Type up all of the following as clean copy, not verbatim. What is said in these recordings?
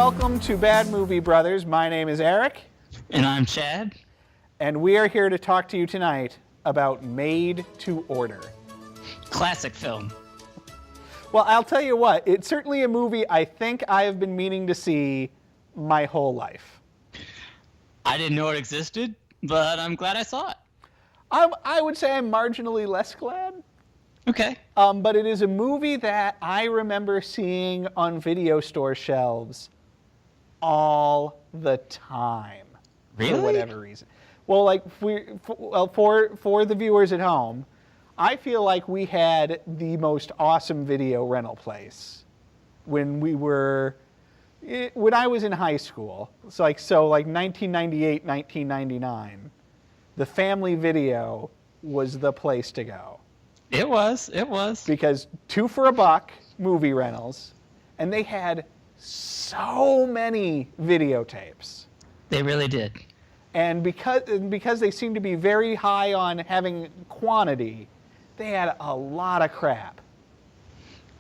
welcome to Bad Movie Brothers. My name is Eric. And I'm Chad. And we are here to talk to you tonight about Made to Order. Classic film. Well, I'll tell you what, it's certainly a movie I think I have been meaning to see my whole life. I didn't know it existed, but I'm glad I saw it. I would say I'm marginally less glad. Okay. But it is a movie that I remember seeing on video store shelves all the time. Really? For whatever reason. Well, like for the viewers at home, I feel like we had the most awesome video rental place when I was in high school. It's like 1998, 1999. The Family Video was the place to go. It was. Because 2 for $1 movie rentals, and they had so many videotapes. They really did. And because they seemed to be very high on having quantity, they had a lot of crap.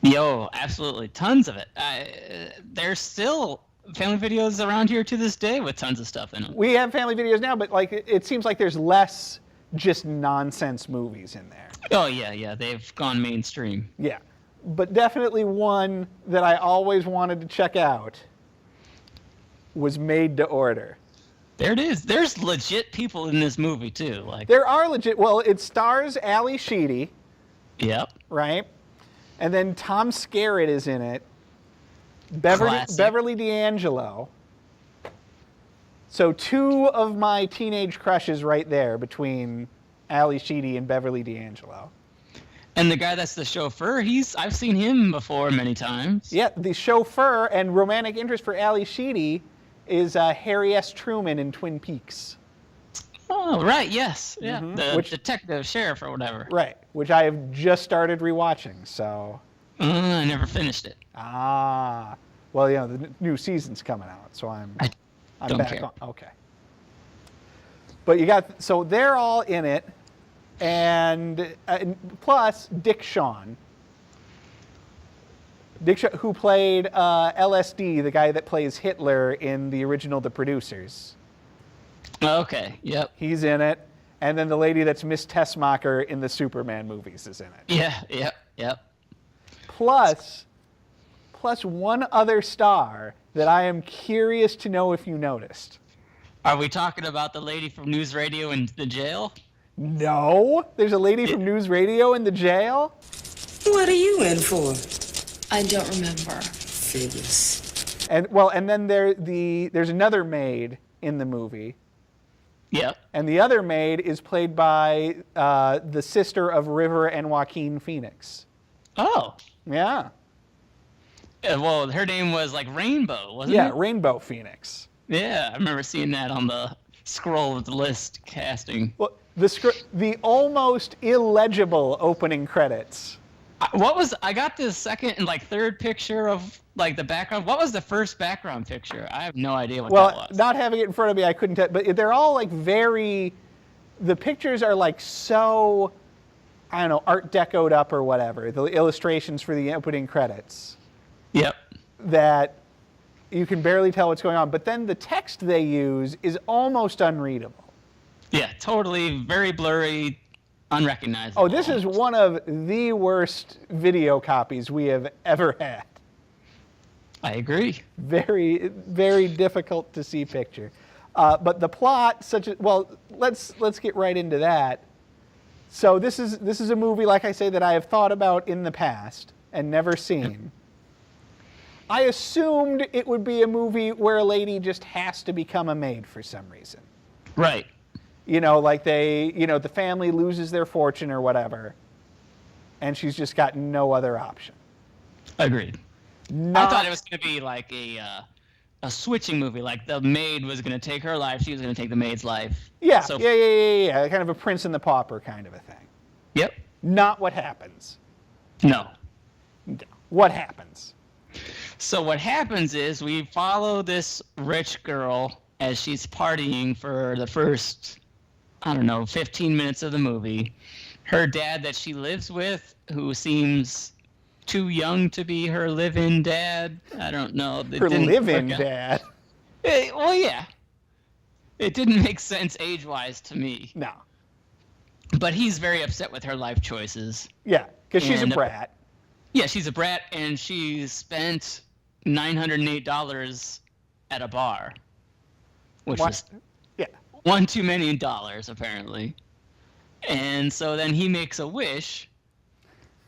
Yo, absolutely. Tons of it. There's still Family Videos around here to this day with tons of stuff in them. We have Family Videos now, but it seems like there's less just nonsense movies in there. Oh, yeah. They've gone mainstream. Yeah. But definitely one that I always wanted to check out was Made to Order. There it is. There's legit people in this movie, too. There are legit... Well, it stars Ali Sheedy. Yep. Right? And then Tom Skerritt is in it. Beverly D'Angelo. So 2 of my teenage crushes right there between Ali Sheedy and Beverly D'Angelo. And the guy that's the chauffeur, I've seen him before many times. Yeah, the chauffeur and romantic interest for Ali Sheedy is Harry S. Truman in Twin Peaks. Oh, right, yes. Yeah, Mm-hmm. the detective sheriff or whatever. Right, which I have just started rewatching, so... I never finished it. Ah. Well, the new season's coming out, so I'm don't back care. on. Okay. But so they're all in it, and plus Dick Shawn. Who played LSD, the guy that plays Hitler in the original The Producers. Okay, yep. He's in it. And then the lady that's Miss Tessmacher in the Superman movies is in it. Yep. Plus one other star that I am curious to know if you noticed. Are we talking about the lady from News Radio in the jail? No, there's a lady from News Radio in the jail. What are you in for? I don't remember. Figures. And then there's another maid in the movie. Yep. And the other maid is played by the sister of River and Joaquin Phoenix. Oh. Yeah. Well, her name was Rainbow, wasn't it? Yeah, Rainbow Phoenix. Yeah, I remember seeing that on the scroll of the list casting. Well, the almost illegible opening credits. I got the second and third picture of the background. What was the first background picture? I have no idea what that was. Well, not having it in front of me, I couldn't tell. But they're all the pictures are so, I don't know, Art Deco'd up or whatever. The illustrations for the opening credits. Yep. That you can barely tell what's going on. But then the text they use is almost unreadable. Yeah, totally, very blurry, unrecognizable. Oh, this is one of the worst video copies we have ever had. I agree. Very, very difficult to see picture. But the plot, let's get right into that. So this is a movie, like I say, that I have thought about in the past and never seen. I assumed it would be a movie where a lady just has to become a maid for some reason. Right. The family loses their fortune or whatever, and she's just got no other option. Agreed. I thought it was going to be a switching movie, the maid was going to take her life, she was going to take the maid's life. Yeah, yeah. Kind of a Prince and the Pauper kind of a thing. Yep. Not what happens. No. What happens? So what happens is we follow this rich girl as she's partying for the first, 15 minutes of the movie. Her dad that she lives with, who seems too young to be her live-in dad. I don't know. It Her didn't live-in work out. dad. Well, yeah. It didn't make sense age-wise to me. No. But he's very upset with her life choices. Yeah, because she's a And- brat. Yeah, she's a brat, and she spent $908 at a bar, which What? was Yeah. one too many dollars, apparently. And so then he makes a wish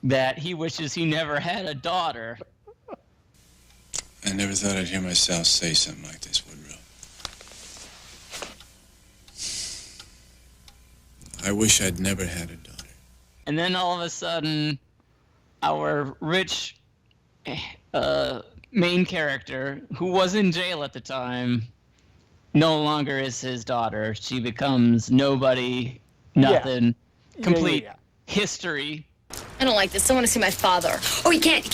that he wishes he never had a daughter. I never thought I'd hear myself say something like this, Woodrow. I wish I'd never had a daughter. And then all of a sudden, our rich main character, who was in jail at the time, no longer is his daughter. She becomes nobody, nothing, complete yeah. history. I don't like this. I want to see my father. Oh, you can't.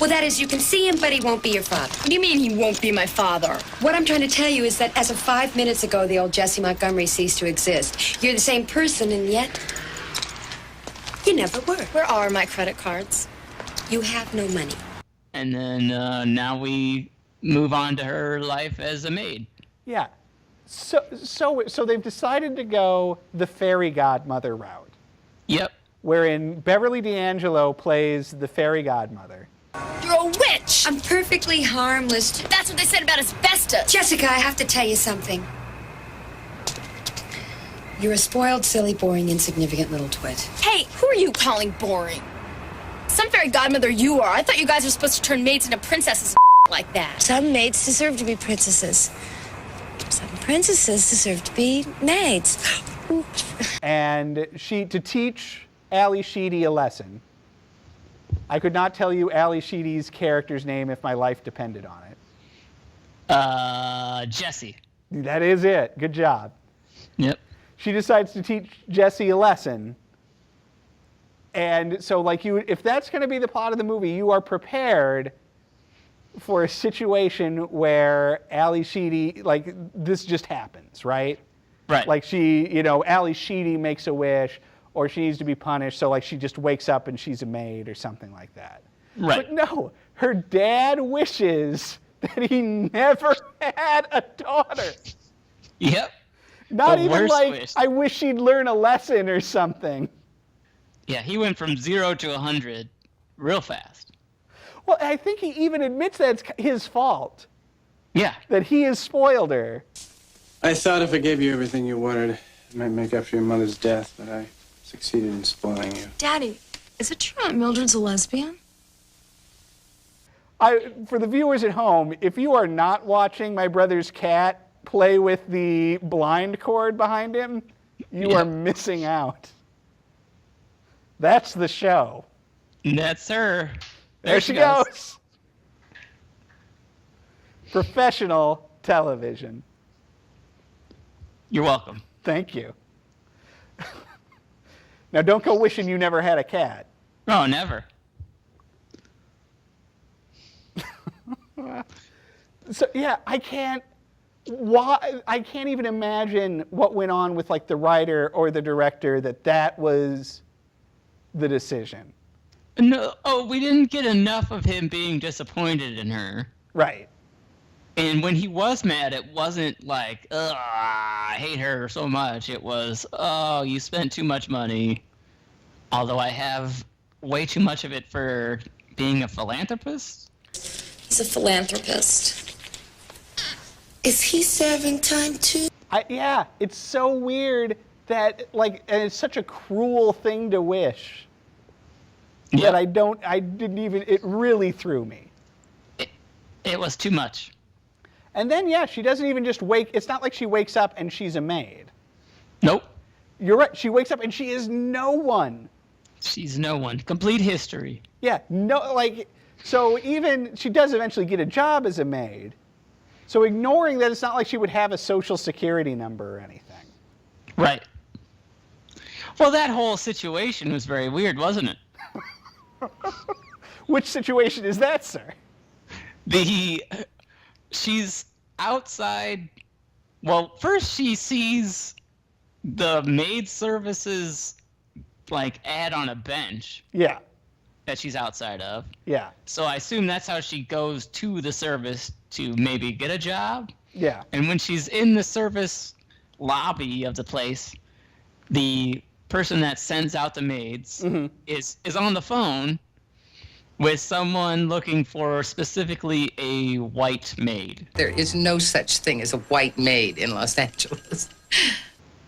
Well, that is, you can see him, but he won't be your father. What do you mean he won't be my father? What I'm trying to tell you is that as of 5 minutes ago, the old Jesse Montgomery ceased to exist. You're the same person, and yet you never were. Where are my credit cards? You have no money. And then now we move on to her life as a maid. Yeah. So they've decided to go the fairy godmother route, Yep. wherein Beverly D'Angelo plays the fairy godmother. You're a witch! I'm perfectly harmless. That's what they said about asbestos. Jessica, I have to tell you something. You're a spoiled, silly, boring, insignificant little twit. Hey, who are you calling boring? Some fairy godmother you are. I thought you guys were supposed to turn maids into princesses like that. Some maids deserve to be princesses. Some princesses deserve to be maids. And to teach Ali Sheedy a lesson. I could not tell you Ali Sheedy's character's name if my life depended on it. Jesse. That is it. Good job. Yep. She decides to teach Jesse a lesson. And so, if that's going to be the plot of the movie, you are prepared for a situation where Ali Sheedy, this just happens, right? Right. Ali Sheedy makes a wish, or she needs to be punished, so she just wakes up and she's a maid or something like that. Right. But no, her dad wishes that he never had a daughter. Yep. Not The even worst like, wish. I wish she'd learn a lesson or something. Yeah, he went from 0 to 100 real fast. Well, I think he even admits that it's his fault, Yeah. that he has spoiled her. I thought if I gave you everything you wanted, it might make up for your mother's death, but I succeeded in spoiling you. Daddy, is it true Aunt Mildred's a lesbian? For the viewers at home, if you are not watching my brother's cat play with the blind cord behind him, you are missing out. That's the show. That's her. There she goes. Professional television. You're welcome. Thank you. Now don't go wishing you never had a cat. Oh, never. So yeah, I can't even imagine what went on with the writer or the director that was the decision. No, we didn't get enough of him being disappointed in her. Right. And when he was mad, it wasn't like, ugh, I hate her so much. It was, oh, you spent too much money. Although I have way too much of it for being a philanthropist. He's a philanthropist. Is he serving time too? Yeah, it's so weird that and it's such a cruel thing to wish that it really threw me. It was too much. And then, she doesn't even just it's not like she wakes up and she's a maid. Nope. You're right, she wakes up and she is no one. She's no one. Complete history. Yeah, so even, she does eventually get a job as a maid. So ignoring that, it's not like she would have a social security number or anything. Right. Well, that whole situation was very weird, wasn't it? Which situation is that, sir? She's outside. Well, first she sees the maid services ad on a bench. Yeah. that she's outside of. Yeah. So I assume that's how she goes to the service to maybe get a job. Yeah. And when she's in the service lobby of the place, the person that sends out the maids is on the phone with someone looking for specifically a white maid. There is no such thing as a white maid in Los Angeles.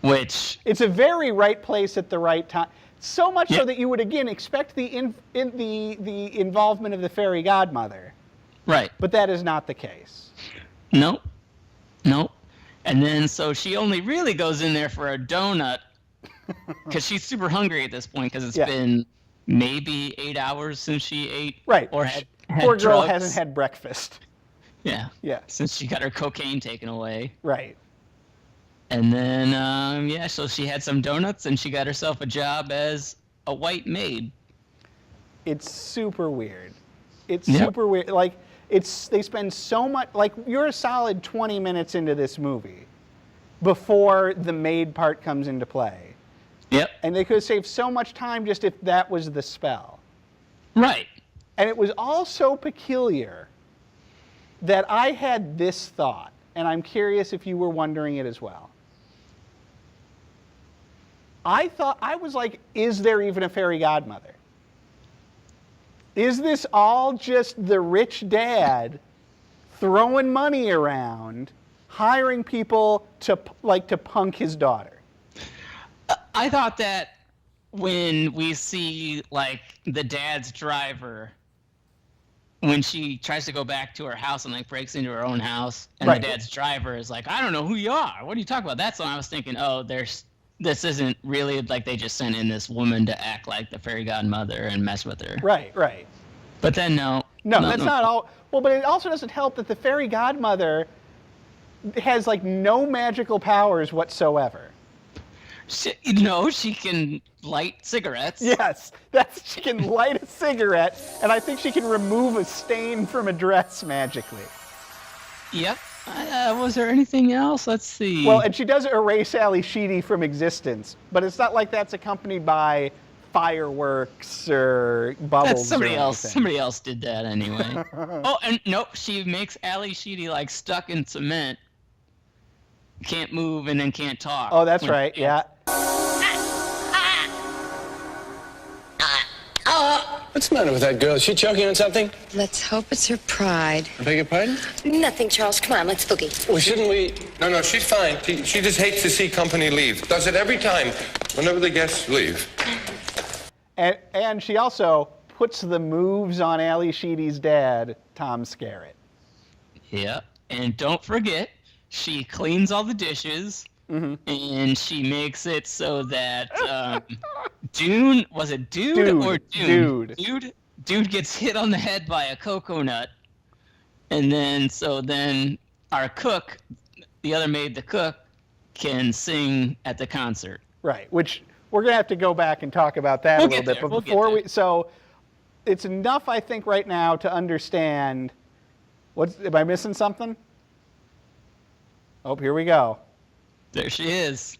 Which It's a very right place at the right time. So much so Yeah. that you would again expect the involvement of the fairy godmother, right. but that is not the case. Nope. And then so she only really goes in there for a donut because she's super hungry at this point because it's Yeah. been maybe 8 hours since she ate Right. or had Poor girl drugs. hasn't had breakfast. Yeah. Yeah. Since she got her cocaine taken away. Right. And then, so she had some donuts and she got herself a job as a white maid. It's super weird. It's Yep. super weird. Like, they spend so much, like, you're a solid 20 minutes into this movie before the maid part comes into play. Yep. And they could have saved so much time just if that was the spell. Right. And it was all so peculiar that I had this thought, and I'm curious if you were wondering it as well. I was like, is there even a fairy godmother? Is this all just the rich dad throwing money around, hiring people to punk his daughter? I thought that when we see, like, the dad's driver, when she tries to go back to her house and, like, breaks into her own house, and Right. the dad's driver is like, I don't know who you are. What are you talking about? That's when I was thinking, this isn't really, like, they just sent in this woman to act like the fairy godmother and mess with her. Right, right. But then, no. No, that's not all. Well, but it also doesn't help that the fairy godmother has, like, no magical powers whatsoever. She can light cigarettes. Yes, she can light a cigarette, and I think she can remove a stain from a dress magically. Yep. Was there anything else? Let's see. Well, and she does erase Ali Sheedy from existence, but it's not like that's accompanied by fireworks or bubbles. That's somebody or else. anything. Somebody else did that anyway. Oh, and nope, she makes Ali Sheedy like stuck in cement, can't move, and then can't talk. Oh, that's right. Yeah. What's the matter with that girl? Is she choking on something? Let's hope it's her pride. I beg your pardon? Nothing, Charles. Come on, let's boogie. Well, shouldn't we? No, she's fine. She just hates to see company leave. Does it every time, whenever the guests leave. And she also puts the moves on Ali Sheedy's dad, Tom Skerritt. Yeah, and don't forget, she cleans all the dishes, and she makes it so that Dude gets hit on the head by a coconut, and then our cook, the other maid, the cook, can sing at the concert. Right, which we're going to have to go back and talk about that a little bit. But before so it's enough, I think, right now to understand. Am I missing something? Oh, here we go. There she is.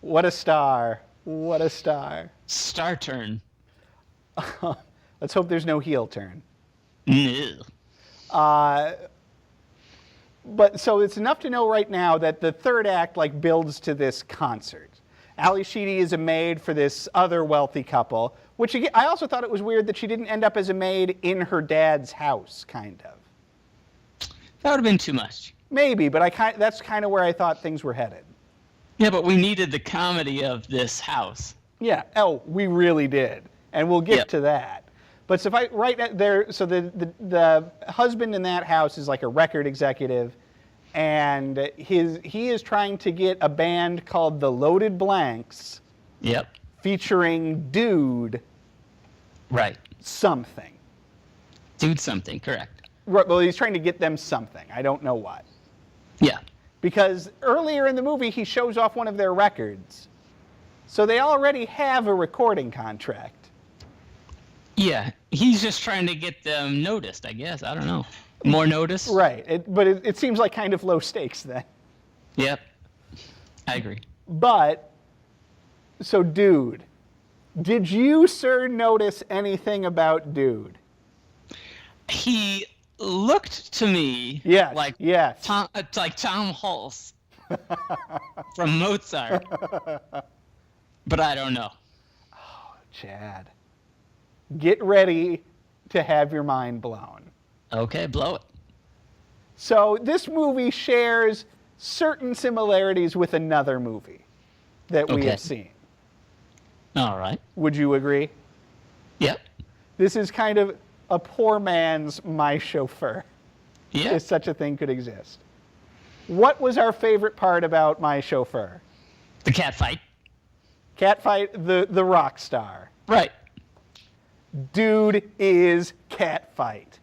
What a star. What a star. Star turn. Let's hope there's no heel turn. No. But so it's enough to know right now that the third act like builds to this concert. Ali Sheedy is a maid for this other wealthy couple, which again, I also thought it was weird that she didn't end up as a maid in her dad's house, kind of. That would have been too much. Maybe, but that's kind of where I thought things were headed. Yeah, but we needed the comedy of this house. Yeah. Oh, we really did, and we'll get to that. But so the husband in that house is like a record executive, and he is trying to get a band called the Loaded Blanks. Yep. Featuring Dude. Right. Something. Dude something, correct. Right, well, he's trying to get them something. I don't know what. Yeah. Because earlier in the movie, he shows off one of their records. So they already have a recording contract. Yeah, he's just trying to get them noticed, I guess. I don't know. More notice? Right, but it seems like kind of low stakes then. Yep, I agree. But, so Dude, Did you, sir, notice anything about Dude? He looked to me Yes, like yes. Tom Hulce from Mozart, but I don't know. Chad, get ready to have your mind blown. Okay, blow it. So this movie shares certain similarities with another movie that we Okay. have seen. All right. Would you agree? Yep. This is kind of a poor man's My Chauffeur, Yeah. if such a thing could exist. What was our favorite part about My Chauffeur? The cat fight. Cat fight, the rock star. Right. Dude is cat fight.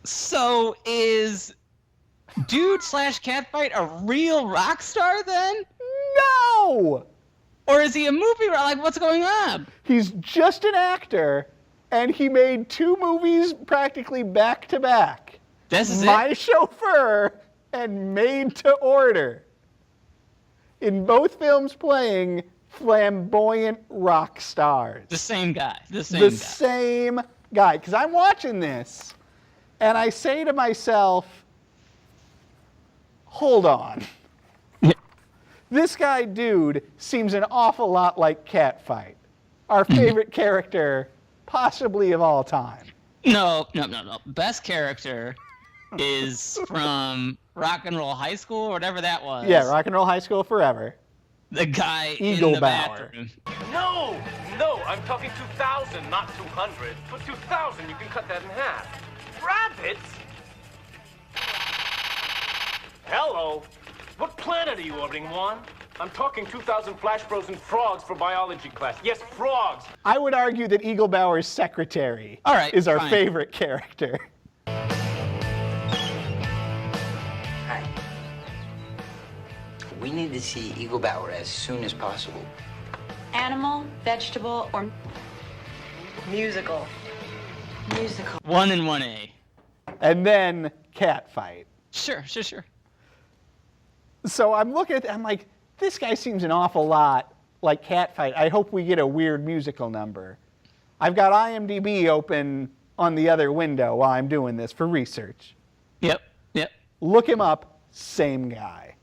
So is Dude / Catfight a real rock star then? No! Or is he a movie? Like, what's going on? He's just an actor, and he made 2 movies practically back to back. This is My Chauffeur and Made to Order. In both films playing flamboyant rock stars. The same guy. The Same guy. Because I'm watching this, and I say to myself, hold on. This guy, Dude, seems an awful lot like Catfight, our favorite character, possibly of all time. No. Best character is from Rock and Roll High School, or whatever that was. Yeah, Rock and Roll High School Forever. The guy Eagle in the Bauer. bathroom. No, I'm talking 2,000, not 200. For 2,000, you can cut that in half. Rabbits? Hello. What planet are you orbiting, Juan? I'm talking 2,000 Flash Bros and frogs for biology class. Yes, frogs. I would argue that Eagle Bauer's secretary All right, is our fine. favorite character. Hi. We need to see Eagle Bauer as soon as possible. Animal, vegetable, or musical? Musical. 1 and 1A. And then Catfight. Sure. So I'm looking at I'm like, this guy seems an awful lot like Catfight. I hope we get a weird musical number. I've got IMDb open on the other window while I'm doing this for research. Yep. Look him up, same guy.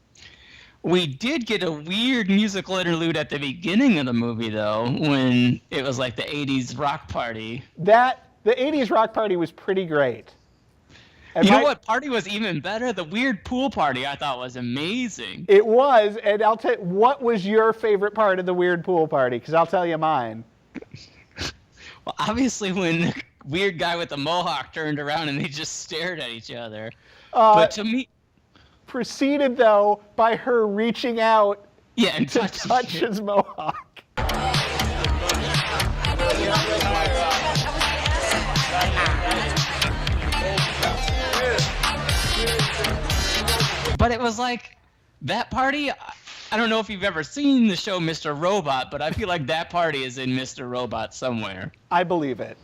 We did get a weird musical interlude at the beginning of the movie, though, when it was like the 80s rock party. The 80s rock party was pretty great. And You know what party was even better? The weird pool party I thought was amazing. It was, and I'll tell you, what was your favorite part of the weird pool party? Because I'll tell you mine. Well, obviously when the weird guy with the mohawk turned around and they just stared at each other. But to me... Preceded, though, by her reaching out and to touch his mohawk. But it was like, that party, I don't know if you've ever seen the show Mr. Robot, but I feel like that party is in Mr. Robot somewhere. I believe it.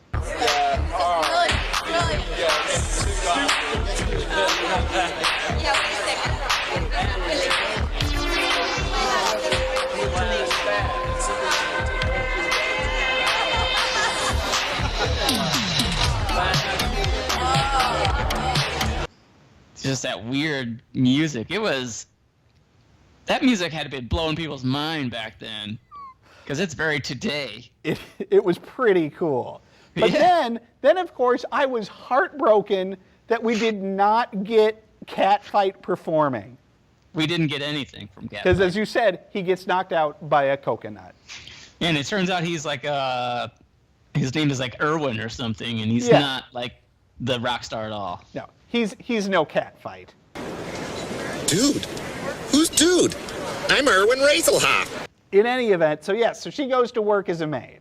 Just that weird music. That music had to be blowing people's mind back then. Because it's very today. It was pretty cool. But then of course, I was heartbroken that we did not get Catfight performing. We didn't get anything from Catfight. Because as you said, he gets knocked out by a coconut. And it turns out he's like, his name is like Irwin or something, and he's not like the rock star at all. No, he's no Catfight. Dude? Who's Dude? I'm Erwin Razelhoff. In any event, so she goes to work as a maid.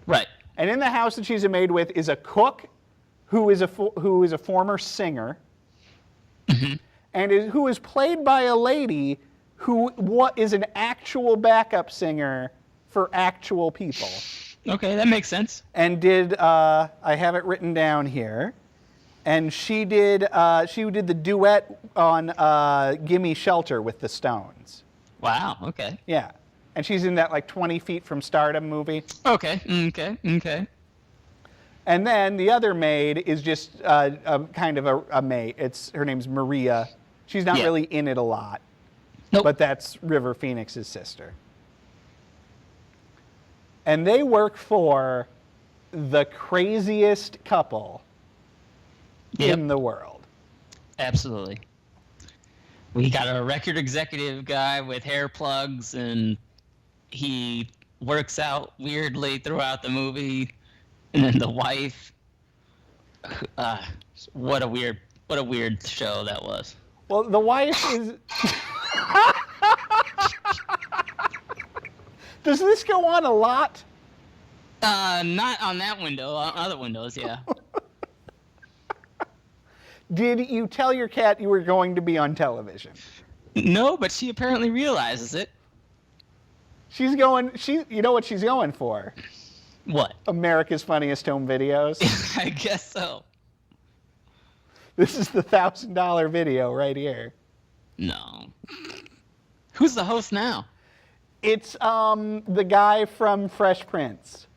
Right. And in the house that she's a maid with is a cook who is a former singer, and who is played by a lady who is an actual backup singer for actual people. Okay, that makes sense. And I have it written down here, And she did the duet on Gimme Shelter with the Stones. Wow, okay. Yeah. And she's in that like 20 Feet from Stardom movie. Okay. And then the other maid is just kind of a maid. Her name's Maria. She's not really in it a lot. Nope. But that's River Phoenix's sister. And they work for the craziest couple in the world. Absolutely. We got a record executive guy with hair plugs, and he works out weirdly throughout the movie. And then the wife. What a weird show that was. Well, the wife is. Does this go on a lot? Not on that window. On other windows, yeah. Did you tell your cat you were going to be on television? No, but she apparently realizes it. You know what she's going for? What? America's Funniest Home Videos. I guess so. This is the $1,000 video right here. No. Who's the host now? It's the guy from Fresh Prince.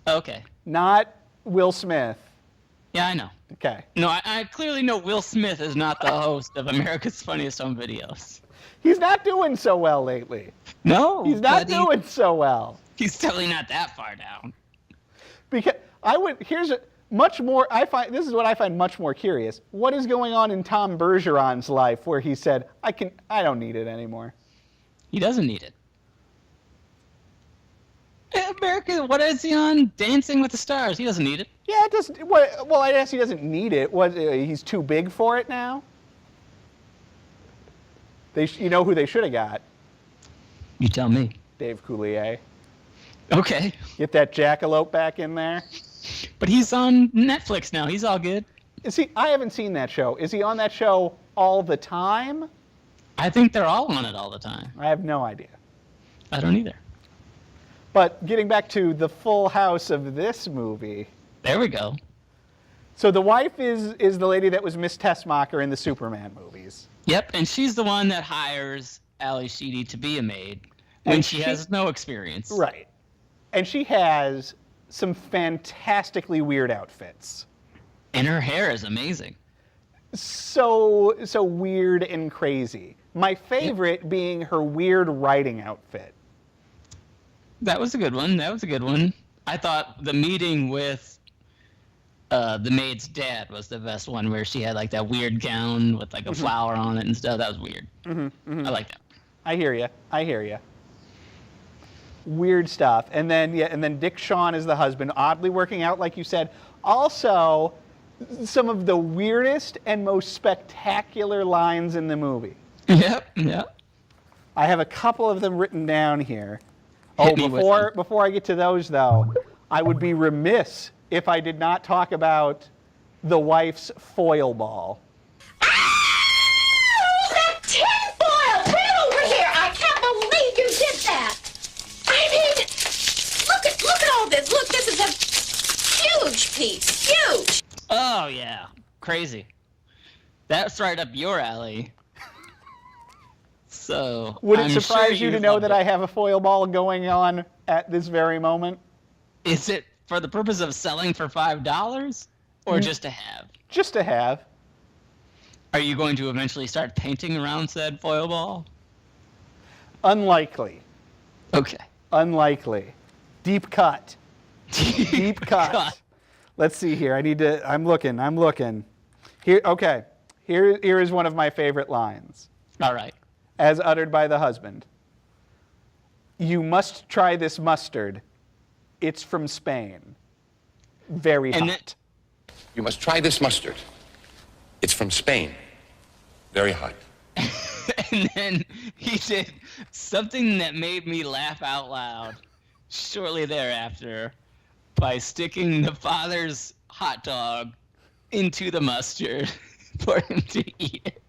Okay. Not Will Smith. Yeah, I know. Okay. No, I clearly know Will Smith is not the host of America's Funniest Home Videos. He's not doing so well lately. No. He's not doing so well. He's totally not that far down. Because this is what I find much more curious. What is going on in Tom Bergeron's life where he said, I don't need it anymore? He doesn't need it. America, what is he on? Dancing with the Stars. He doesn't need it. Yeah, it doesn't. Well, I guess he doesn't need it. He's too big for it now? You know who they should have got? You tell me. Dave Coulier. Okay. Get that jackalope back in there. But he's on Netflix now. He's all good. I haven't seen that show. Is he on that show all the time? I think they're all on it all the time. I have no idea. I don't either. But getting back to the full house of this movie. There we go. So the wife is the lady that was Miss Tessmacher in the Superman movies. Yep, and she's the one that hires Ali Sheedy to be a maid when she has no experience. Right. And she has some fantastically weird outfits. And her hair is amazing. So weird and crazy. My favorite being her weird riding outfit. That was a good one. I thought the meeting with the maid's dad was the best one, where she had like that weird gown with like a flower on it and stuff. That was weird. I like that. I hear you. Weird stuff. And then Dick Shawn is the husband, oddly working out, like you said. Also, some of the weirdest and most spectacular lines in the movie. Yep. I have a couple of them written down here. Before I get to those, though, I would be remiss if I did not talk about the wife's foil ball. Oh, that tinfoil! Get over here! I can't believe you did that! I mean, look at all this. Look, this is a huge piece. Huge! Oh, yeah. Crazy. That's right up your alley. So, would it surprise you to know that I have a foil ball going on at this very moment? Is it for the purpose of selling for $5 or just to have? Just to have. Are you going to eventually start painting around said foil ball? Unlikely. Okay. Unlikely. Deep cut. Deep cut. Let's see here. I'm looking. Here, okay. Here is one of my favorite lines. All right. As uttered by the husband. You must try this mustard. It's from Spain. Very hot. You must try this mustard. It's from Spain. Very hot. And then he did something that made me laugh out loud shortly thereafter by sticking the father's hot dog into the mustard for him to eat it.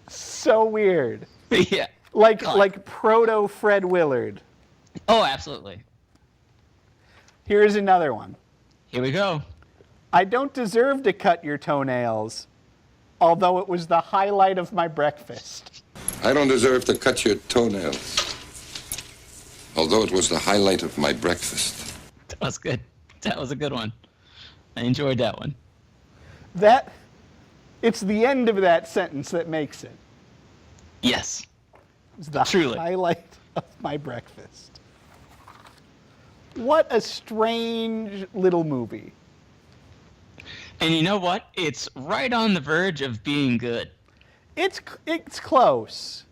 So weird. Yeah. Like proto Fred Willard. Oh, absolutely. Here's another one. Here we go. I don't deserve to cut your toenails, although it was the highlight of my breakfast. I don't deserve to cut your toenails, although it was the highlight of my breakfast. That was good. That was a good one. I enjoyed that one. It's the end of that sentence that makes it. Yes. It's the Truly. highlight of my breakfast. What a strange little movie. And you know what? It's right on the verge of being good. It's close.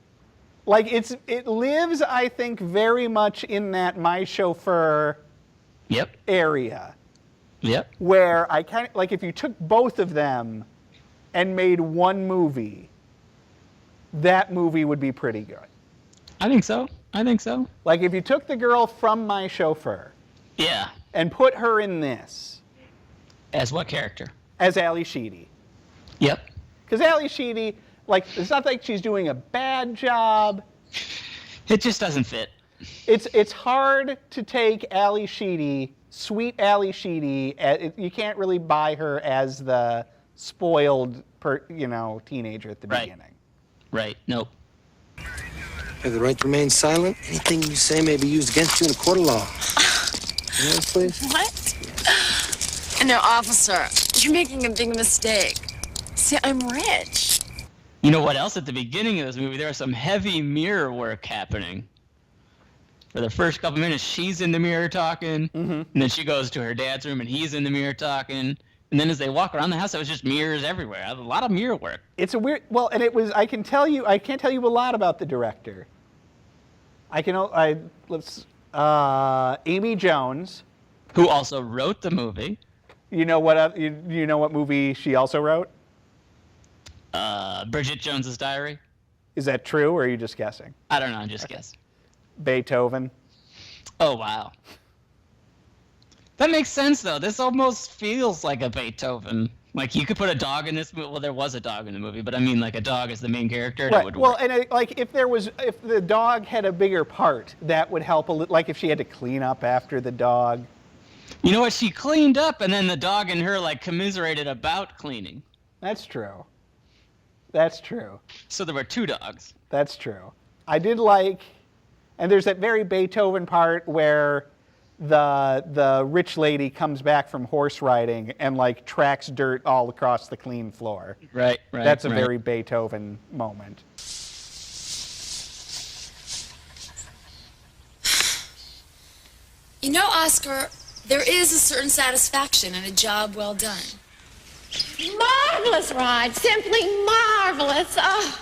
Like it lives, I think, very much in that My Chauffeur area. Yep. Where I kind of like if you took both of them and made one movie, that movie would be pretty good. I think so. Like if you took the girl from My Chauffeur, Yeah. and put her in this. As what character? As Ally Sheedy. Yep. Because Ally Sheedy, like, it's not like she's doing a bad job. It just doesn't fit. It's hard to take Ally Sheedy, sweet Ally Sheedy. You can't really buy her as the spoiled, teenager at the beginning. Right. Nope. You have the right to remain silent. Anything you say may be used against you in a court of law. Yes, please. What? No, officer, you're making a big mistake. See, I'm rich. You know what else? At the beginning of this movie, there was some heavy mirror work happening. For the first couple minutes, she's in the mirror talking, and then she goes to her dad's room, and he's in the mirror talking. And then as they walk around the house, it was just mirrors everywhere. A lot of mirror work. It's a weird. Well, and it was. I can't tell you a lot about the director. Amy Jones, who also wrote the movie. You know what? You know what movie she also wrote? Bridget Jones's Diary. Is that true, or are you just guessing? I don't know. I'm just guessing. Beethoven. Oh wow. That makes sense though. This almost feels like a Beethoven. Like you could put a dog in this movie. Well, there was a dog in the movie, but I mean like a dog as the main character. Right. That would work. And if the dog had a bigger part, that would help a little. Like if she had to clean up after the dog. You know what? She cleaned up, and then the dog and her like commiserated about cleaning. That's true. That's true. So there were two dogs. That's true. I did like, and there's that very Beethoven part where the rich lady comes back from horse riding and like tracks dirt all across the clean floor. Right. That's a very Beethoven moment. You know, Oscar, there is a certain satisfaction in a job well done. Marvelous ride. Simply marvelous. Oh.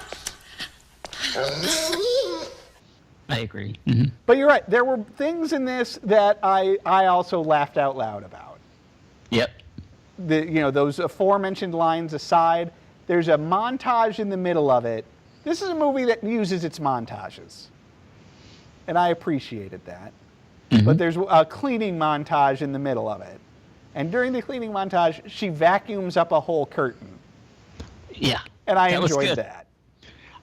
I agree. But you're right. There were things in this that I also laughed out loud about. Yep. Those aforementioned lines aside, there's a montage in the middle of it. This is a movie that uses its montages. And I appreciated that. But there's a cleaning montage in the middle of it. And during the cleaning montage, she vacuums up a whole curtain. Yeah. And I enjoyed that.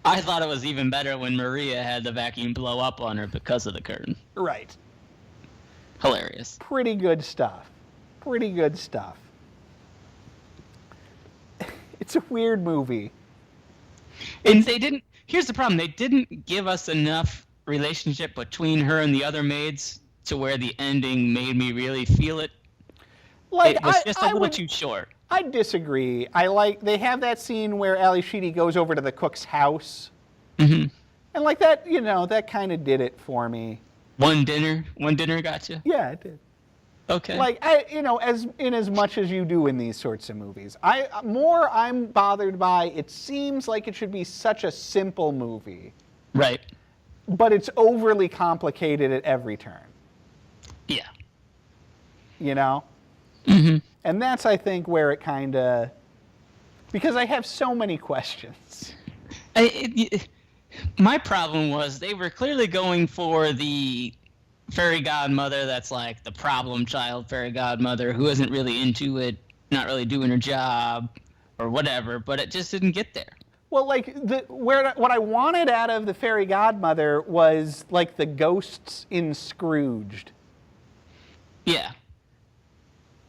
I thought it was even better when Maria had the vacuum blow up on her because of the curtain. Right. Hilarious. Pretty good stuff. It's a weird movie. And here's the problem, they didn't give us enough relationship between her and the other maids to where the ending made me really feel it. It was just a little too short. I disagree. They have that scene where Ally Sheedy goes over to the cook's house. And like that, that kind of did it for me. One dinner got you? Yeah, it did. Okay. Like, as much as you do in these sorts of movies. I'm bothered by, it seems like it should be such a simple movie. Right. But it's overly complicated at every turn. Yeah. And that's, I think, where it kind of... Because I have so many questions. My problem was they were clearly going for the fairy godmother that's like the problem child fairy godmother who isn't really into it, not really doing her job, or whatever, but it just didn't get there. Well, like, what I wanted out of the fairy godmother was, like, the ghosts in Scrooged. Yeah.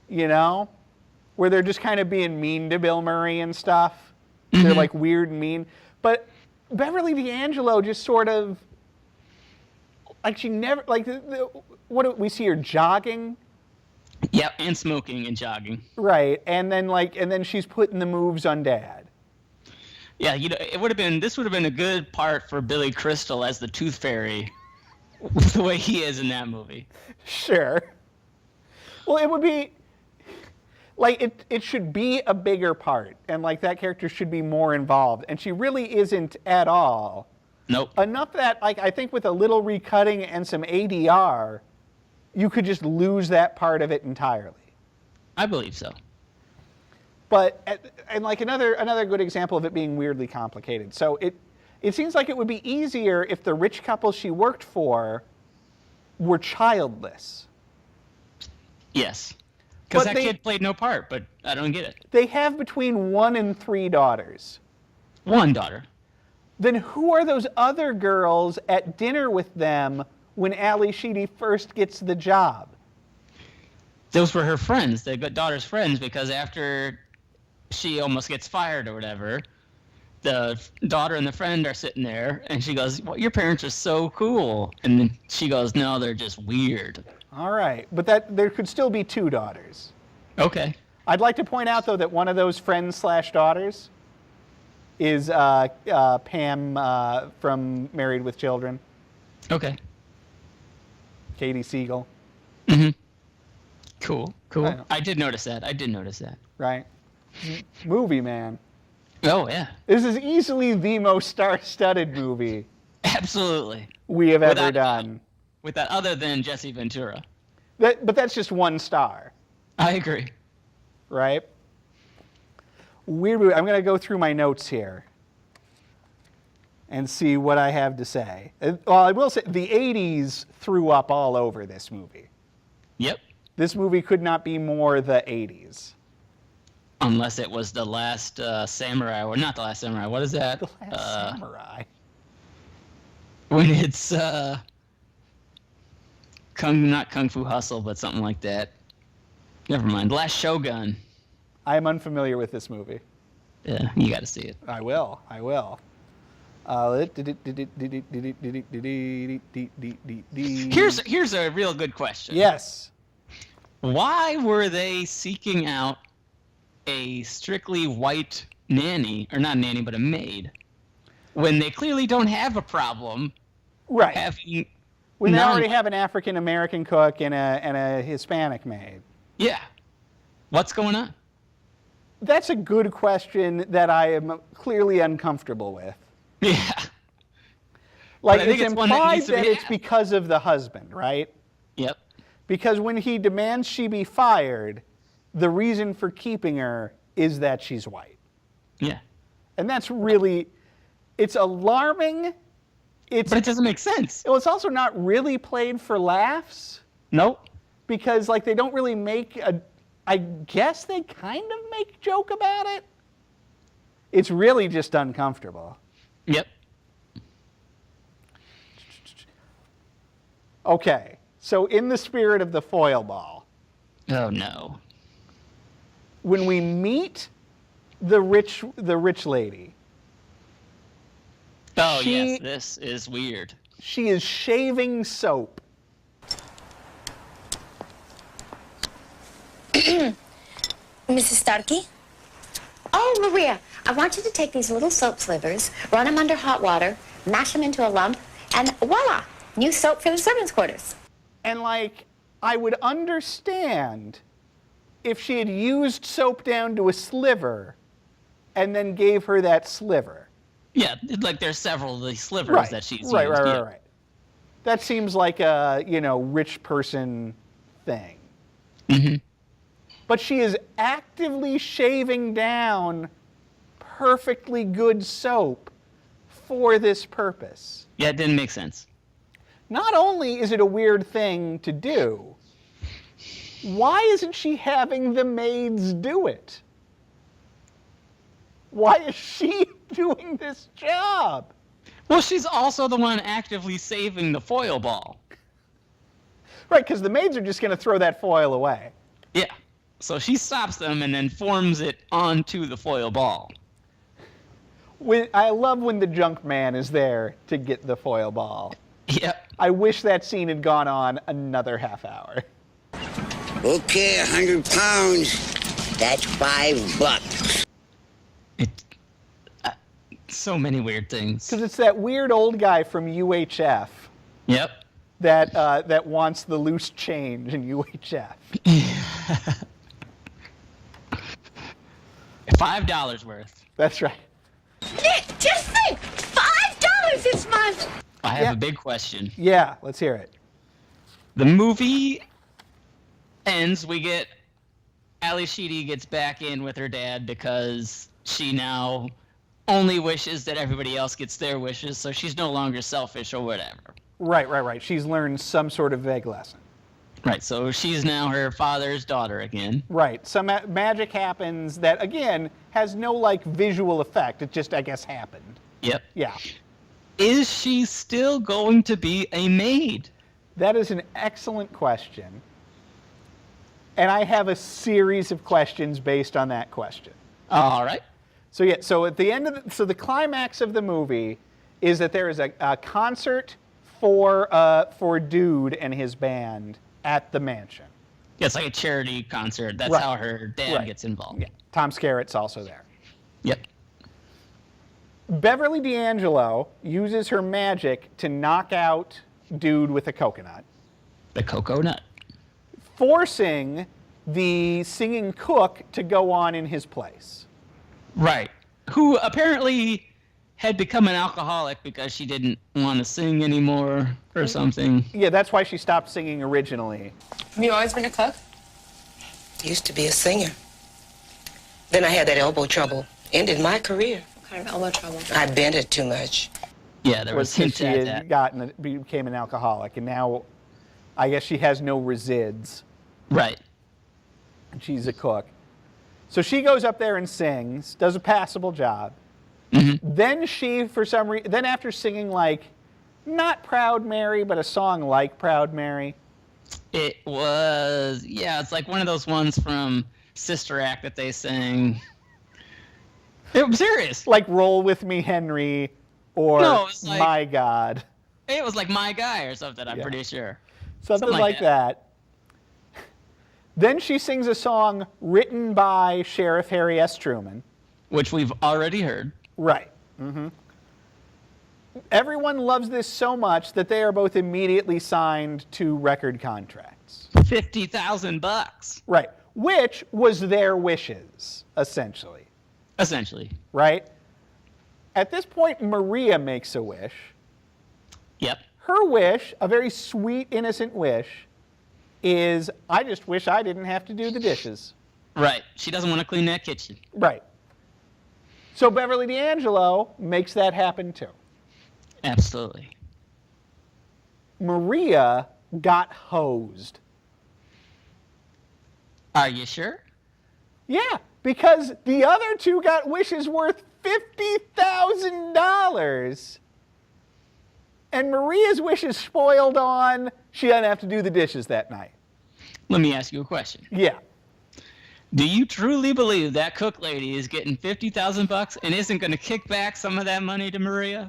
you know, where they're just kind of being mean to Bill Murray and stuff. They're like weird and mean. But Beverly D'Angelo just sort of, like she never, like, what do we see her jogging? Yep, and smoking and jogging. Right, and then she's putting the moves on Dad. Yeah, this would have been a good part for Billy Crystal as the Tooth Fairy, the way he is in that movie. Sure. Well, it would be, like, it should be a bigger part, and, like, that character should be more involved, and she really isn't at all. Nope. Enough that, like, I think with a little recutting and some ADR, you could just lose that part of it entirely. I believe so. But, and like another good example of it being weirdly complicated. So it seems like it would be easier if the rich couple she worked for were childless. Yes. Because that kid played no part, but I don't get it. They have between 1 and 3 daughters. 1 daughter. Then who are those other girls at dinner with them when Ali Sheedy first gets the job? Those were her friends, the daughter's friends, because after she almost gets fired or whatever, the daughter and the friend are sitting there, and she goes, well, your parents are so cool. And then she goes, no, they're just weird. All right, but there could still be 2 daughters. Okay. I'd like to point out, though, that one of those friends/daughters is Pam from Married with Children. Okay. Katie Siegel. Mm-hmm. Cool. I did notice that. Right. Movie, man. Oh, yeah. This is easily the most star-studded movie. Absolutely. We have ever done. With that, other than Jesse Ventura. But that's just 1 star. I agree. Right? Weird movie. I'm going to go through my notes here and see what I have to say. Well, I will say the 80s threw up all over this movie. Yep. This movie could not be more the 80s. Unless it was The Last Samurai, or not The Last Samurai. What is that? The Last Samurai. When it's not Kung Fu Hustle, but something like that. Never mind. Last Shogun. I am unfamiliar with this movie. Yeah, you got to see it. I will. Here's a real good question. Yes. Why were they seeking out a strictly white nanny, or not nanny, but a maid, when they clearly don't have a problem having... When they already have an African American cook and a Hispanic maid. Yeah. What's going on? That's a good question that I am clearly uncomfortable with. Yeah. Like, it's implied that it's because of the husband, right? Yep. Because when he demands she be fired, the reason for keeping her is that she's white. Yeah. And that's really, it's alarming. But it doesn't make sense. Well, it's also not really played for laughs. Nope. Because, like, they don't really make I guess they kind of make joke about it. It's really just uncomfortable. Yep. Okay. So in the spirit of the foil ball. Oh, no. When we meet the rich lady. Oh, yes, this is weird. She is shaving soap. Mrs. Starkey? Oh, Maria, I want you to take these little soap slivers, run them under hot water, mash them into a lump, and voila, new soap for the servants' quarters. And, like, I would understand if she had used soap down to a sliver and then gave her that sliver. Yeah, like there's several of these slivers that she's used. Right. That seems like a, rich person thing. Mm-hmm. But she is actively shaving down perfectly good soap for this purpose. Yeah, it didn't make sense. Not only is it a weird thing to do, why isn't she having the maids do it? Why is she doing this job? Well, she's also the one actively saving the foil ball. Right, because the maids are just going to throw that foil away. Yeah. So she stops them and then forms it onto the foil ball. I love when the junk man is there to get the foil ball. Yep. I wish that scene had gone on another half hour. Okay, 100 pounds. That's $5. So many weird things. Because it's that weird old guy from UHF. Yep. That wants the loose change in UHF. $5 worth. That's right. Nick, just think, $5 this month. I have a big question. Yeah, let's hear it. The movie ends. We get Ali Sheedy gets back in with her dad because she now only wishes that everybody else gets their wishes, so she's no longer selfish or whatever. Right. She's learned some sort of vague lesson. Right, so she's now her father's daughter again. Right, some magic happens that, again, has no, like, visual effect. It just, I guess, happened. Yep. Yeah. Is she still going to be a maid? That is an excellent question. And I have a series of questions based on that question. All right. So, yeah, so at the end of the climax of the movie is that there is a concert for Dude and his band at the mansion. Yeah, it's like a charity concert. That's Right. how her dad gets involved. Yeah. Tom Skerritt's also there. Yep. Beverly D'Angelo uses her magic to knock out Dude with a coconut. The coconut. Forcing the singing cook to go on in his place. Right. Who apparently had become an alcoholic because she didn't want to sing anymore or something. Yeah, that's why she stopped singing originally. Have you always been a cook? Used to be a singer. Then I had that elbow trouble. Ended my career. What kind of elbow trouble? I bent it too much. Yeah, there was since hints she at had that. became an alcoholic, and now I guess she has no resids. Right. And she's a cook. So she goes up there and sings, does a passable job. Mm-hmm. Then she, for some reason, then after singing like, not Proud Mary, but a song like Proud Mary. It was, yeah, it's like one of those ones from Sister Act that they sang. I'm serious. Like Roll With Me, Henry, or No, it was like- My God. It was like My Guy or something, I'm pretty sure. Something like that. Then she sings a song written by Sheriff Harry S. Truman. Which we've already heard. Right. Mm-hmm. Everyone loves this so much that they are both immediately signed to record contracts. $50,000. Right. Which was their wishes, essentially. Essentially. Right? At this point, Maria makes a wish. Yep. Her wish, a very sweet, innocent wish, is, I just wish I didn't have to do the dishes. Right. She doesn't want to clean that kitchen. Right. So Beverly D'Angelo makes that happen too. Absolutely. Maria got hosed. Are you sure? Yeah, because the other two got wishes worth $50,000. And Maria's wish is spoiled on she doesn't have to do the dishes that night. Let me ask you a question. Yeah. Do you truly believe that cook lady is getting $50,000 and isn't going to kick back some of that money to Maria?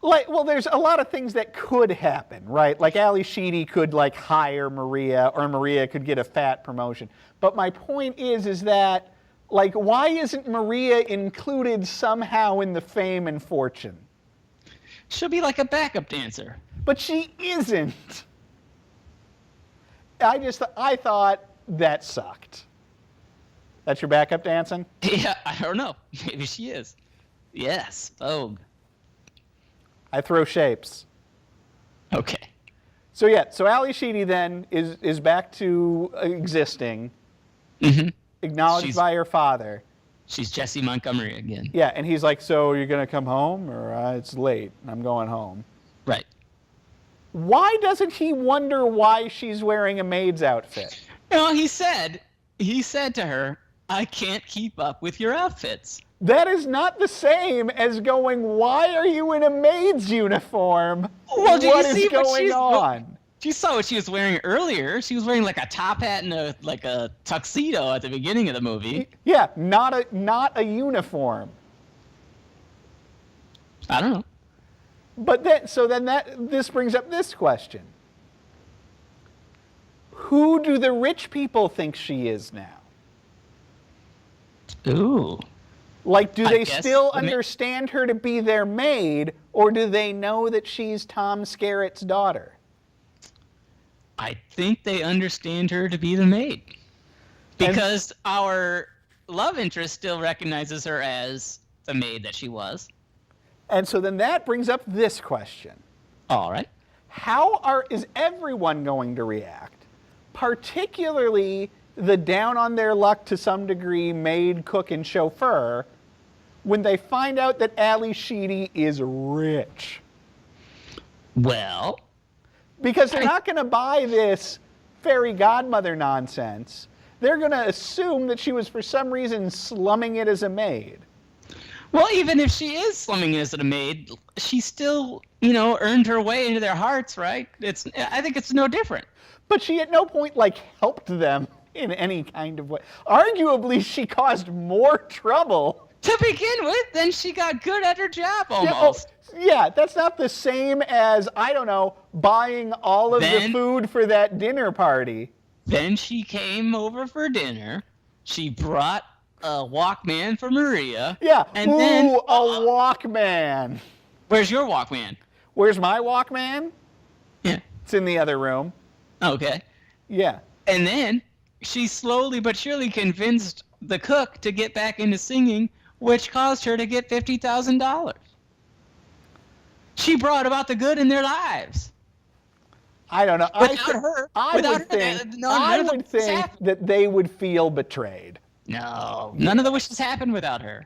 Like, well, there's a lot of things that could happen, right? Like Ali Sheedy could like hire Maria, or Maria could get a fat promotion. But my point is that, like, why isn't Maria included somehow in the fame and fortune? She'll be like a backup dancer. But she isn't. I thought that sucked. That's your backup dancing? Yeah, I don't know. Maybe she is. Yes, Vogue. I throw shapes. Okay. So yeah, so Ali Sheedy then is back to existing, acknowledged by her father. She's Jesse Montgomery again. Yeah, and he's like, so you're going to come home? Or it's late, and I'm going home. Right. Why doesn't he wonder why she's wearing a maid's outfit? No, he said to her, I can't keep up with your outfits. That is not the same as going, why are you in a maid's uniform? Well, What is going on? Do You saw what she was wearing earlier. She was wearing like a top hat and a tuxedo at the beginning of the movie. Yeah, not a uniform. I don't know. But this brings up this question. Who do the rich people think she is now? Ooh. Like, do they still understand her to be their maid, or do they know that she's Tom Skerritt's daughter? I think they understand her to be the maid. Because our love interest still recognizes her as the maid that she was. And so then that brings up this question. All right. How is everyone going to react, particularly the down on their luck to some degree maid, cook, and chauffeur, when they find out that Ally Sheedy is rich? Well, because they're not going to buy this fairy godmother nonsense. They're going to assume that she was for some reason slumming it as a maid. Well, even if she is slumming it as a maid, she still, earned her way into their hearts, right? I think it's no different. But she at no point, helped them in any kind of way. Arguably, she caused more trouble. To begin with, then she got good at her job almost. Yeah, that's not the same as, I don't know, buying all of the food for that dinner party. Then she came over for dinner. She brought a Walkman for Maria. Yeah, and then a Walkman. Where's your Walkman? Where's my Walkman? Yeah. It's in the other room. Okay. Yeah. And then she slowly but surely convinced the cook to get back into singing, which caused her to get $50,000. She brought about the good in their lives. I don't know. I would think that they would feel betrayed. No, none of the wishes happened without her.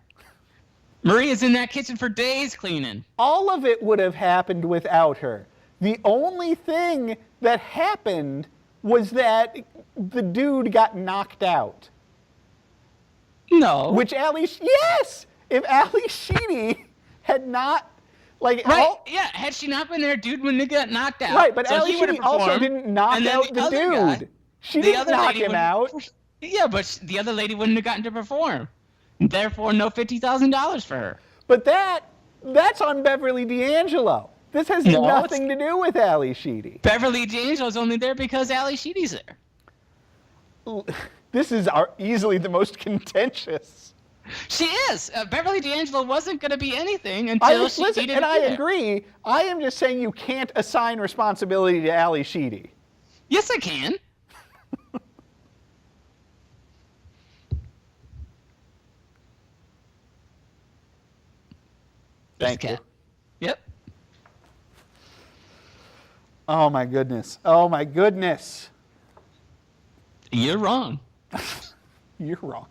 Maria's in that kitchen for days cleaning. All of it would have happened without her. The only thing that happened was that the dude got knocked out. No. Yes! If Ally Sheedy had not, had she not been there, dude wouldn't have got knocked out. Right, but Ally Sheedy also didn't knock out the dude. She didn't knock him out. Yeah, but the other lady wouldn't have gotten to perform. Therefore, no $50,000 for her. But that's on Beverly D'Angelo. This has nothing to do with Ally Sheedy. Beverly D'Angelo's only there because Ally Sheedy's there. This is easily the most contentious. She is. Beverly D'Angelo wasn't going to be anything until she needed to be there. And I agree. I am just saying you can't assign responsibility to Ally Sheedy. Yes, I can. Thank you. Yep. Oh my goodness. Oh my goodness. You're wrong. You're wrong.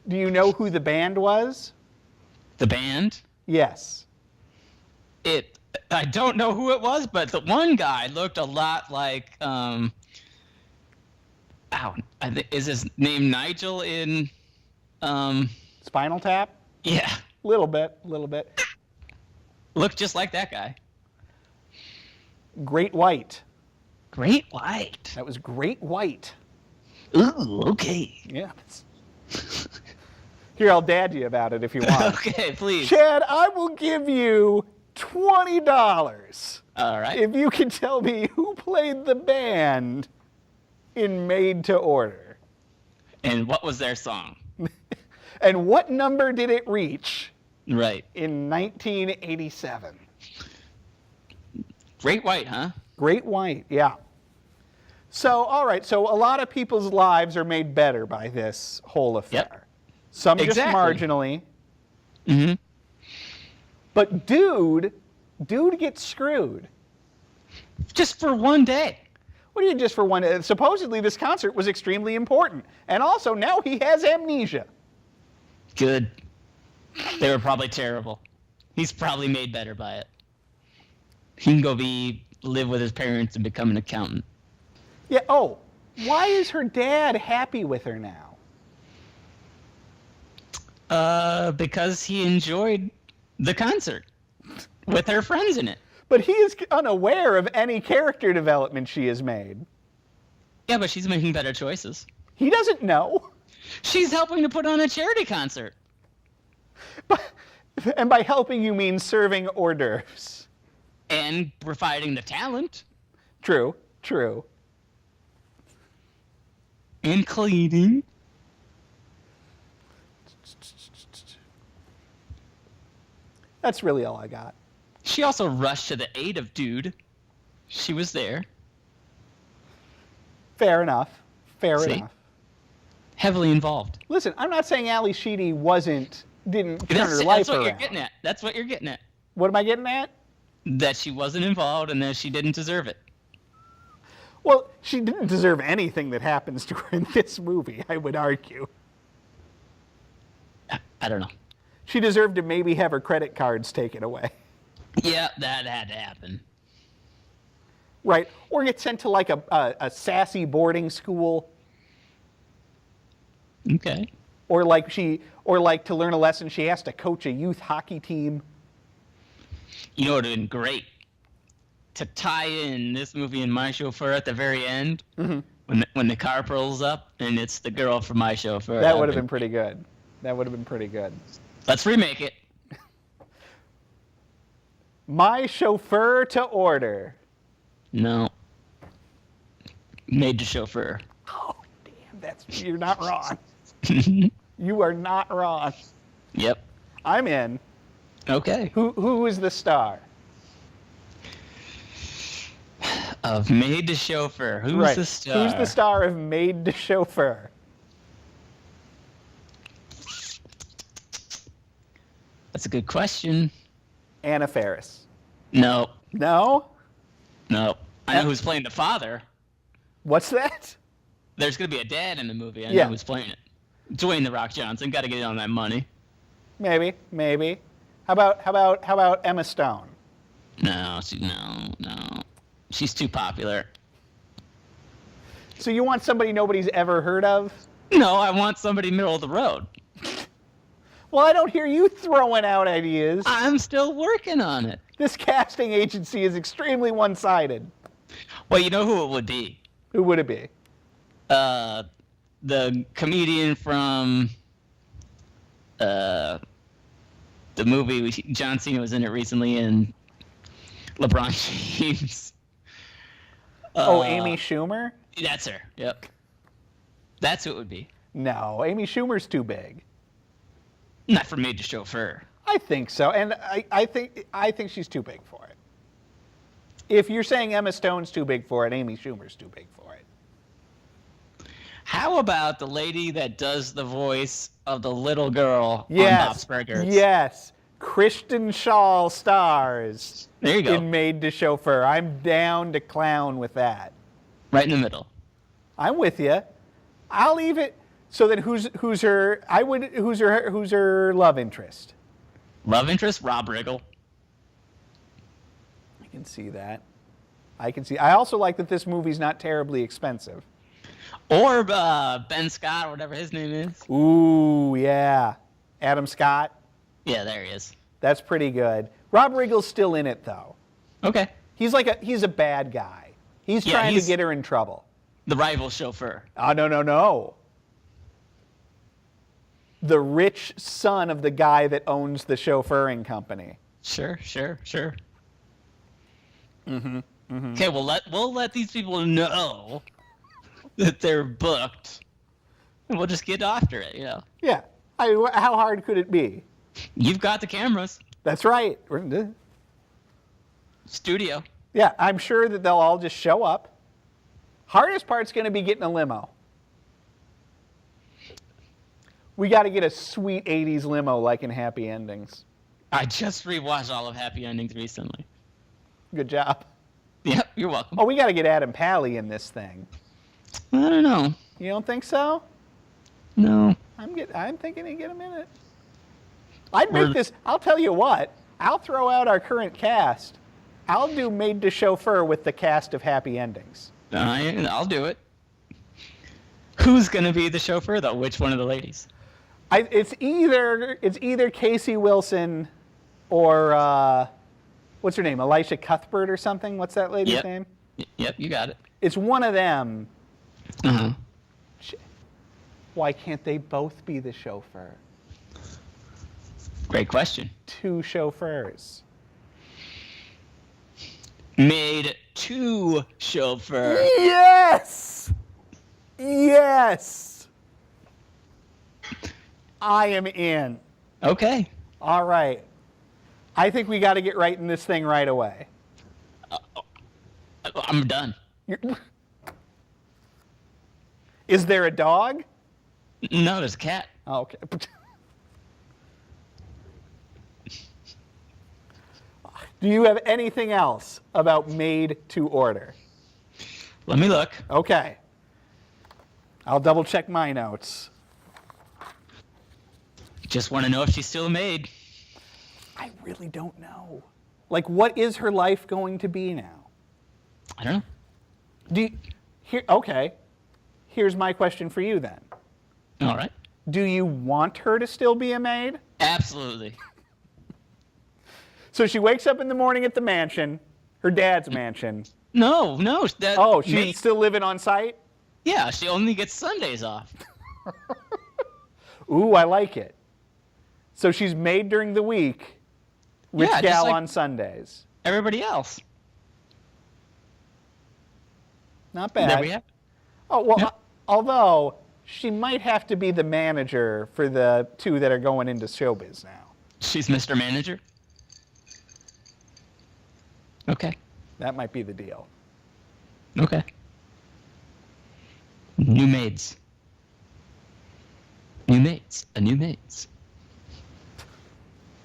Do you know who the band was? The band? Yes. I don't know who it was, but the one guy looked a lot like is his name Nigel in Spinal Tap? Yeah. Little bit. Looked just like that guy. Great White. Great White. That was Great White. Ooh, okay. Yeah. Here, I'll dad you about it if you want. Okay, please. Chad, I will give you $20. All right. If you can tell me who played the band in Made to Order. And what was their song? And what number did it reach? Right. In 1987. Great White, huh? Great White, yeah. So, all right, so a lot of people's lives are made better by this whole affair. Yep. Some just marginally. Mm-hmm. But dude gets screwed. Just for one day. What do you mean just for one day? Supposedly this concert was extremely important. And also now he has amnesia. Good. They were probably terrible. He's probably made better by it. He can go live with his parents and become an accountant. Yeah, why is her dad happy with her now? Because he enjoyed the concert with her friends in it. But he is unaware of any character development she has made. Yeah, but she's making better choices. He doesn't know. She's helping to put on a charity concert. And by helping, you mean serving hors d'oeuvres. And providing the talent. True, true. And cleaning. That's really all I got. She also rushed to the aid of Dude. She was there. Fair enough. Fair See? enough. Heavily involved. Listen, I'm not saying Ali Sheedy didn't turn her life That's what around. you're getting at. That's what you're getting at. What am I getting at? That she wasn't involved and that she didn't deserve it. Well, she didn't deserve anything that happens to her in this movie, I would argue. I don't know. She deserved to maybe have her credit cards taken away. Yeah, that had to happen. Right. Or get sent to like a sassy boarding school. Okay. Or like to learn a lesson, she has to coach a youth hockey team. You know what would have been great? To tie in this movie and My Chauffeur at the very end, when the car pulls up and it's the girl from My Chauffeur. That would have been pretty good. That would have been pretty good. Let's remake it. My Chauffeur to order. No. Made to Chauffeur. Oh, damn, you're not wrong. You are not wrong. Yep. I'm in. Okay. Who is the star? Of Made to Chauffeur. Who's the star? Who's the star of Made to Chauffeur? That's a good question. Anna Faris. No. No? No. I know who's playing the father. What's that? There's going to be a dad in the movie. I know who's playing it. Dwayne "The Rock" Johnson. Got to get in on that money. Maybe. How about Emma Stone? No. She's too popular. So you want somebody nobody's ever heard of? No, I want somebody middle of the road. Well, I don't hear you throwing out ideas. I'm still working on it. This casting agency is extremely one-sided. Well, you know who it would be? Who would it be? The comedian from the movie John Cena was in it recently, and LeBron James. Amy Schumer? That's her. Yep. That's who it would be. No, Amy Schumer's too big. Not for Made to Chauffeur. I think so, and I think she's too big for it. If you're saying Emma Stone's too big for it, Amy Schumer's too big for it. How about the lady that does the voice of the little girl on Bob's Burgers? Yes. Kristen Schaal stars. There you go. In Made to Chauffeur. I'm down to clown with that. Right in the middle. I'm with you. I'll leave it. So then, who's her love interest? Love interest? Rob Riggle. I can see that. I also like that this movie's not terribly expensive. Or Ben Scott, or whatever his name is. Ooh, yeah. Adam Scott. Yeah, there he is. That's pretty good. Rob Riggle's still in it, though. Okay. He's a bad guy. He's trying to get her in trouble. The rival chauffeur. Oh, no. The rich son of the guy that owns the chauffeuring company. Sure. Mm-hmm. Okay, we'll let these people know that they're booked, and we'll just get after it. Yeah. How hard could it be? You've got the cameras. That's right. Studio. Yeah, I'm sure that they'll all just show up. Hardest part's going to be getting a limo. We got to get a sweet 80s limo like in Happy Endings. I just rewatched all of Happy Endings recently. Good job. Yep, you're welcome. Oh, we got to get Adam Pally in this thing. I don't know. You don't think so? No. I'm thinking he'd get him in it. I'd make this. I'll tell you what. I'll throw out our current cast. I'll do Made to Chauffeur with the cast of Happy Endings. I'll do it. Who's gonna be the chauffeur though? Which one of the ladies? It's either Casey Wilson or what's her name? Elisha Cuthbert or something? What's that lady's Yep. name? Yep, you got it. It's one of them. Uh-huh. Why can't they both be the chauffeur? Great question. 2 chauffeurs. Made 2 chauffeur. Yes! Yes! I am in. Okay. All right. I think we got to get right in this thing right away. I'm done. Is there a dog? No, there's a cat. Oh, okay. Do you have anything else about Made to Order? Let me look. Okay. I'll double check my notes. Just want to know if she's still a maid. I really don't know. Like, what is her life going to be now? I don't know. Okay. Here's my question for you then. All right. Do you want her to still be a maid? Absolutely. So she wakes up in the morning at the mansion, her dad's mansion. No. She's still living on site? Yeah, she only gets Sundays off. Ooh, I like it. So she's maid during the week, rich Yeah, just gal like on Sundays. Everybody else. Not bad. There we have. Oh, well, Yep. Although she might have to be the manager for the 2 that are going into showbiz now. She's Mr. Manager. Okay. That might be the deal. Okay. New maids. New maids. A new maids.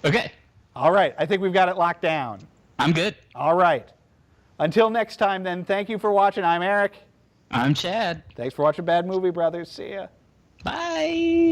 Okay. All right. I think we've got it locked down. I'm good. All right. Until next time, then, thank you for watching. I'm Eric. I'm Chad. Thanks for watching Bad Movie Brothers. See ya. Bye.